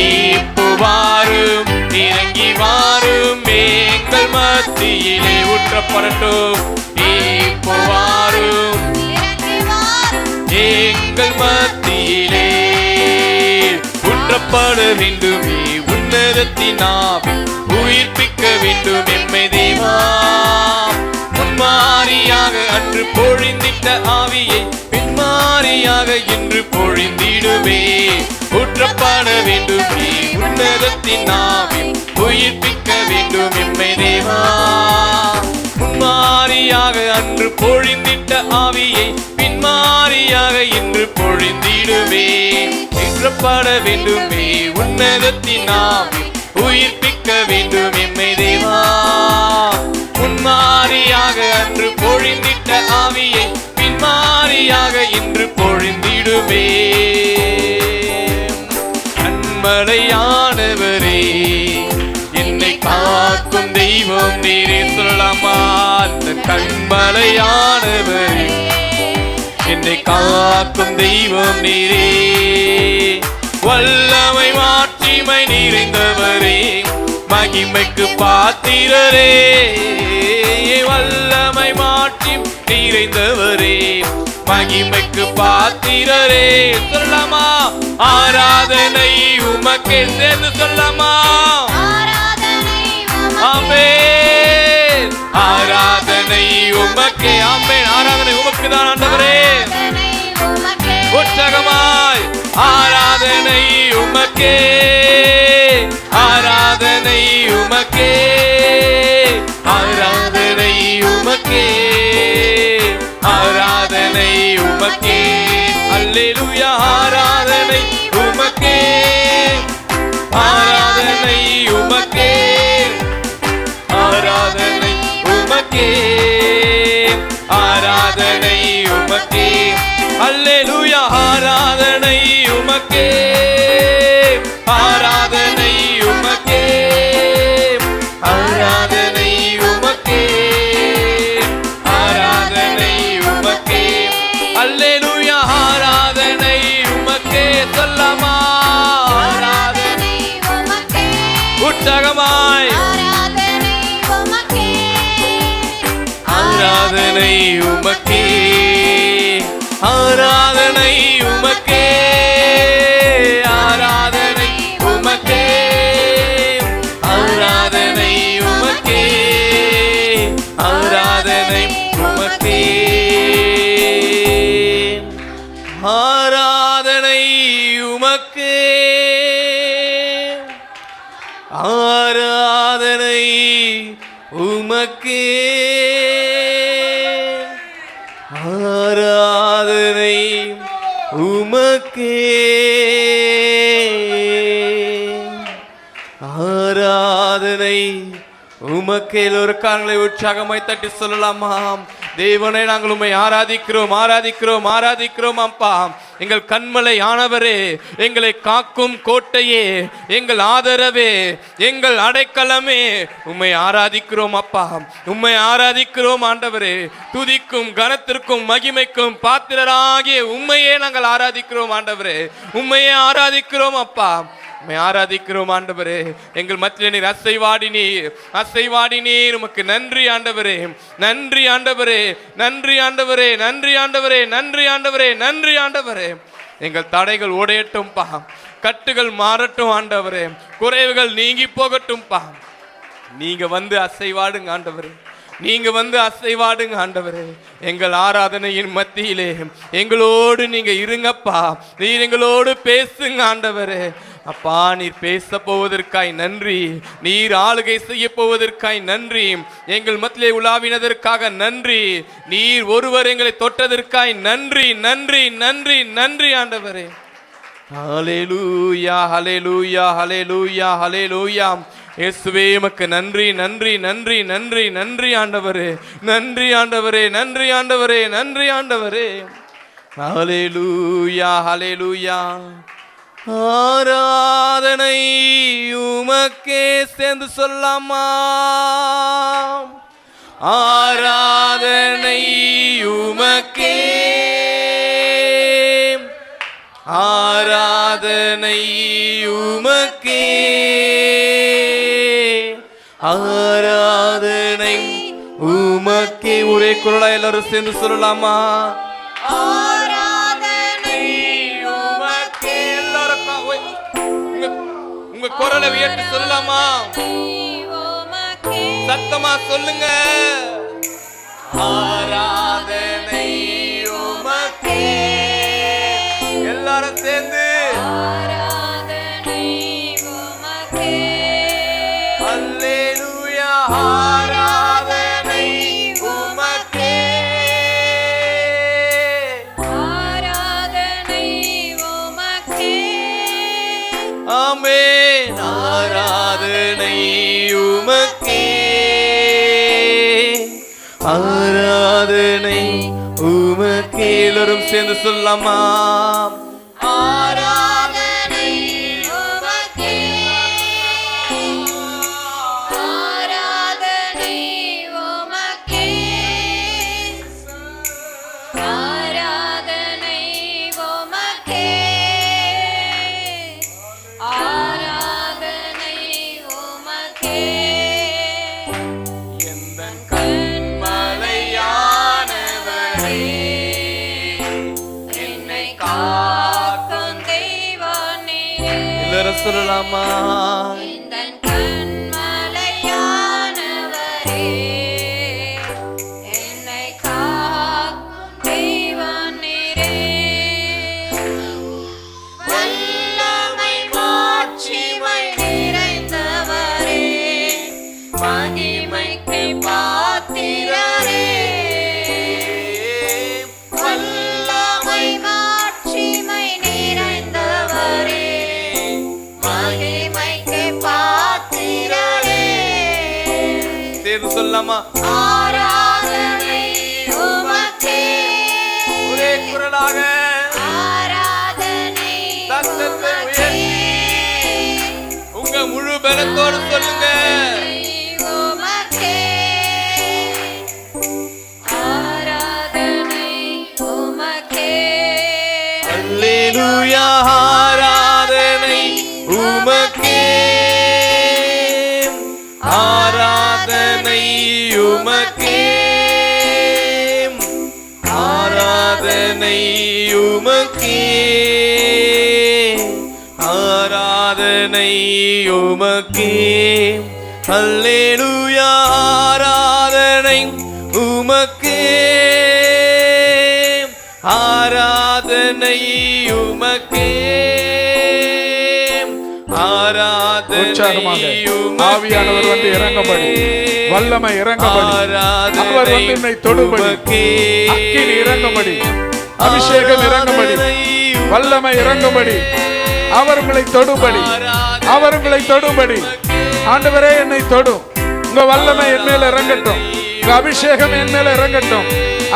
இப்போ வாரும், இறங்கி வாரும், எங்கள் மத்தியிலே ஊற்றப்படட்டும். இப்போ வாரும், எங்கள் மத்தியிலே ஊற்றப்பட வேண்டுமே உன்னதத்தின் ஆவி, உயிர்ப்பிக்க வேண்டும் எம்மை தேவா. முன்மாரியாக அன்று பொழிந்திட்ட ஆவியை பின்மாரியாக இன்று பொழிந்திடுவே. ஊற்றப்பட வேண்டுமே உன்னதத்தின் ஆவி, உயிர்ப்பிக்க வேண்டும் எம்மை தேவா. முன்மாரியாக அன்று பொழிந்திட்ட ஆவியை பின்மாரியாக இன்று பொழிந்திடுவே. ஊற்றப்பட வேண்டுமே உன்னதத்தின் ஆவி, உயிர்ப்பிக்க வேண்டும் எம்மை தேவா. முன்மாரியாக அன்று பொழிந்திட்ட ஆவியை பின்மாரியாக இன்று பொழிந்திடுமே. கண்மலையானவரே என்னை காக்கும் தெய்வம் நீரே. சொல்லலாமா? அந்த கண்மலையானவரே என்னை காக்கும் தெய்வம் நீரே. வல்லமை மாட்சிமை நிறைந்தவரே, மகிமைக்கு பாத்திரரே. வல்லமை மாட்சி நிறைந்தவரே, மகிமைக்கு பாத்திரரே. சொல்லலாமா? ஆராதனை உமக்கே. சேர்ந்து சொல்லலாமா? ஆமென். ஆராதனை உமக்கே. ஆமென். ஆராதனை உமக்கு தான் ஆண்டவரே. உற்சாகமாய் ஆராதனை உமக்கே, ஆராதனை உமக்கே, ஆராதனை உமக்கே, ஆராதனை உமக்கே. அல்லேலூயா. ஆராதனை உமக்கே, ஆராதனை உமக்கே, ஆராதனை உமக்கே, ஆராதனை உமக்கே. அல்லேலூயா. ஆராதனை உமக்கே, ஆராதனை உமக்கே, ஆராதனை உமக்கே, ஆராதனை உமக்கே. அல்லேலூயா. ஆராதனை உமக்கே. சொல்லமா? ஆராதனை உமக்கே. உற்சாகமாய் ஆராதனை உமக்கே, ஆராதனை உமக்கே, ஆராதனை உமக்கே, ஆராதனை உமக்கே, ஆராதனை உமக்கே. ஆராதனை உமக்கே, ஆராதனை உமக்கே, ஆராதனை உமக்கே, ஆராதனை உமக்கே. ஒரு காரணங்களை உற்சாகமாய் தட்டி சொல்லலாமா? தேவனை நாங்கள் உம்மை ஆராதிக்கிறோம், ஆராதிக்கிறோம், ஆராதிக்கிறோம் அப்பா. எங்கள் கண்மலை ஆனவரே, எங்களை காக்கும் கோட்டையே, எங்கள் ஆதரவே, எங்கள் அடைக்கலமே, உம்மை ஆராதிக்கிறோம் அப்பா, உம்மை ஆராதிக்கிறோம் ஆண்டவரே. துதிக்கும் கனத்திற்கும் மகிமைக்கும் பாத்திரராகிய உம்மையே நாங்கள் ஆராதிக்கிறோம் ஆண்டவரே, உம்மையே ஆராதிக்கிறோம் அப்பா, உம்மை ஆராதிக்கிறோம் ஆண்டவரே. எங்கள் மத்தியிலே நீர் அசைவாடினீர், அசைவாடினீர். உமக்கு நன்றி ஆண்டவரே, நன்றி ஆண்டவரே, நன்றி ஆண்டவரே, நன்றி ஆண்டவரே, நன்றி ஆண்டவரே, நன்றி ஆண்டவரே. எங்கள் தடைகள் உடையட்டும் பா, கட்டுகள் மாறட்டும் ஆண்டவரே, குறைவுகள் நீங்கி போகட்டும் பா. நீங்க வந்து அசைவாடுங்க ஆண்டவரே, நீங்க வந்து அசைவாடுங்க ஆண்டவரே. எங்கள் ஆராதனையின் மத்தியிலே எங்களோடு நீங்க இருங்கப்பா, நீர் எங்களோடு பேசுங்க ஆண்டவரே. அப்பா, நீர் பேச போவதற்காய் நன்றி, நீர் ஆளுகை செய்ய போவதற்காய் நன்றி, எங்கள் மத்தியிலே உலாவினதற்காக நன்றி, நீர் ஒருவர் எங்களை தொட்டதற்காய் நன்றி, நன்றி, நன்றி, நன்றி ஆண்டவரே. ஹல்லேலூயா, ஹல்லேலூயா, ஹல்லேலூயா, ஹல்லேலூயா. இயேசுவே உமக்கு நன்றி, நன்றி, நன்றி, நன்றி, நன்றி ஆண்டவரே, நன்றி ஆண்டவரே, நன்றி ஆண்டவரே, நன்றி ஆண்டவரே. ஹல்லேலூயா, ஹல்லேலூயா. ஆராதனை உமக்கே. சேர்ந்து சொல்லாமா? ஆராதனை உமக்கே, ஆராதனை உமக்கே, ஆராதனை உமக்கே. ஒரே குரலா எல்லாரும் சேர்ந்து சொல்லலாமா? ஆராதனை உமக்கே. எல்லாரும் உங்க குரலை உயர்த்தி சொல்லலாமா? சத்தமா சொல்லுங்க. ஆராதனை உமக்கே. எல்லாரும் சேர்ந்து ஆராதனை உமக்கே. அல்லேலூயா. ஆராதனை உமக்கே, ஆராதனை உமக்கே. ஆமென். ஆராதனை உமக்கே, ஆராதனை உமக்கே. எல்லாரும் சேர்ந்து சொல்லலாமா? ஆராதனை உமக்கே, ஆராதனை உமக்கே, ஆராதனை உமக்கே, ஆராதனை உமக்கே. எந்தன் கண்மலையானவரே, என்னை காக்கும் தெய்வம் நீரே. எல்லாரும் சொல்லலாமா? எந்தன் கண்மலையானவரே, என்னை காக்கும் தெய்வம் நீரே. வல்லமை மாட்சிமை நிறைந்தவரே, மகிமைக்கு பாத்திரரே. வல்லமை மாட்சிமை நிறைந்தவரே, மகிமைக்கு பாத்திரரே. சேர்ந்து சொல்லலாமா? ஆராதனை உமக்கே, ஒரே குரலாக ஆராதனை சத்தத்தை உமக்கே. உங்க முழு பலத்தோடு சொல்லுங்க. உமக்கே, ஆராதனை உமக்கே. அல்லேலூயா. ஆராதனை உமக்கே, ஆராதனை உமக்கே, ஆராதனை உமக்கே, ஆராதனை உமக்கே. அல்லேலூயா. ஆராதனை உமக்கே, ஆராதனை உமக்கே, ஆராதனை உற்சாகமாக உமக்கே. ஆவியானவர் வந்து இறங்கபடி, வல்லமை இறங்கபடி, அவர் வந்து என்னை தொடுபடி, அக்கினி இறங்கபடி, அபிஷேகம் இறங்கபடி, வல்லமை இறங்கபடி, அவர் உங்களை தொடுபடி, அவர் உங்களை தொடுபடி. ஆண்டவரே என்னை தொடும், உங்க வல்லமை என் மேல இறங்கட்டும், உங்க அபிஷேகம் என் மேல இறங்கட்டும்,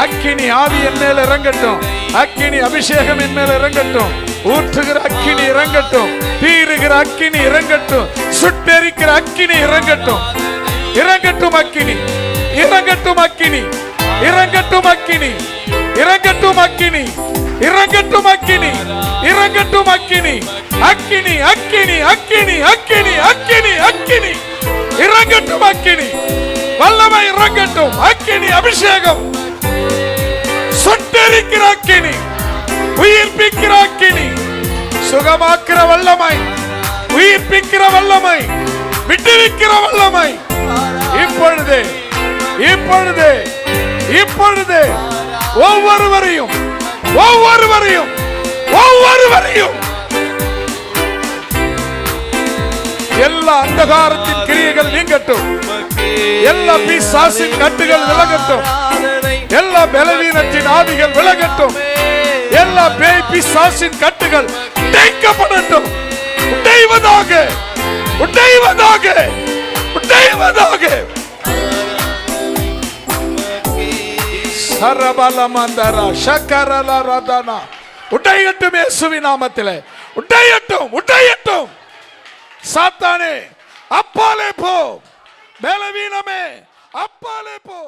அக்கினி ஆவி என் மேல இறங்கட்டும், அக்கினி அபிஷேகம் என் மேல இறங்கட்டும், ஊற்றுகிற அக்கினி இறங்கட்டும், தீருகிற அக்கினி இறங்கட்டும், சுட்டெரிக்கிற அக்கினி இறங்கட்டும், இறங்கட்டும் அக்கினி, இறங்கட்டும் அக்கினி, இறங்கட்டும் அக்கினி, இறங்கட்டும் அக்கினி, இறங்கட்டும் அக்கினி, இறங்கட்டும் அக்கினி, அக்கினி அக்கினி அக்கினி அக்கினி அக்கினி அக்கினி, இறங்கட்டும் அக்கினி, வல்லமை இறங்கட்டும், அக்கினி அபிஷேகம், சுட்டெரிக்கிற அக்கினி, உயிர்ப்பிக்கிற அக்கினி, சுகமாக்குற வல்லமை, உயிர்ப்பிக்கிற வல்லமை, விடுவிக்கிற வல்லமை, இப்பொழுது இப்பொழுது இப்பொழுது ஒவ்வொருவரையும் ஒவ்வொருவரையும் ஒவ்வொருவரையும் எல்லா அந்தகாரத்தின் கிரியைகள் நீங்கட்டும், எல்லா பிசாசின் கட்டுகள் விலகட்டும், எல்லா பலவீனத்தின் ஆவிகள் விலகட்டும், எல்லா பேய் பிசாசின் கட்டுகள் உடைக்கப்படட்டும், உடைவதாக உடைவதாக உடைவதாக. சரபலமந்தரா ஷக்கரலரதனா, உடையட்டும் இயேசுவின் நாமத்திலே, உடையட்டும் உடையட்டும். சாத்தானே அப்பாலே போ, பலவீனமே அப்பாலே போ.